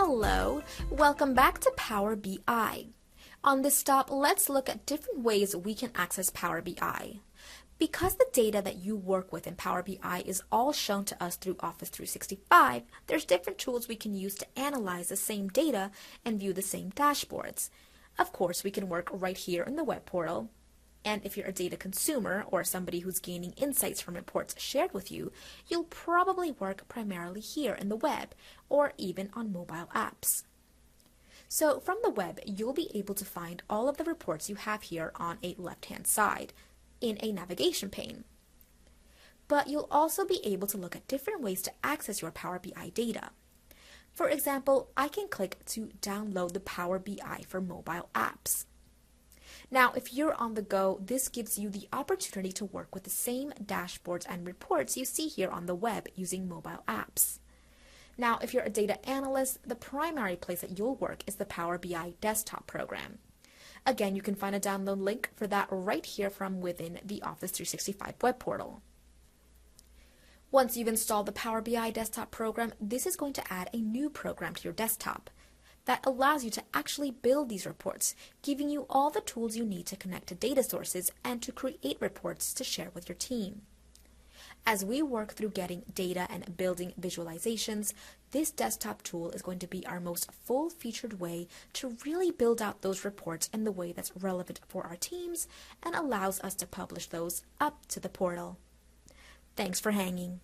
Hello, welcome back to Power BI. On this stop, let's look at different ways we can access Power BI. Because the data that you work with in Power BI is all shown to us through Office 365, there's different tools we can use to analyze the same data and view the same dashboards. Of course, we can work right here in the web portal. And if you're a data consumer or somebody who's gaining insights from reports shared with you, you'll probably work primarily here in the web or even on mobile apps. So from the web, you'll be able to find all of the reports you have here on a left-hand side in a navigation pane. But you'll also be able to look at different ways to access your Power BI data. For example, I can click to download the Power BI for mobile apps. Now, if you're on the go, this gives you the opportunity to work with the same dashboards and reports you see here on the web using mobile apps. Now, if you're a data analyst, the primary place that you'll work is the Power BI desktop program. Again, you can find a download link for that right here from within the Office 365 web portal. Once you've installed the Power BI desktop program, this is going to add a new program to your desktop that allows you to actually build these reports, giving you all the tools you need to connect to data sources and to create reports to share with your team. As we work through getting data and building visualizations, this desktop tool is going to be our most full-featured way to really build out those reports in the way that's relevant for our teams and allows us to publish those up to the portal. Thanks for hanging.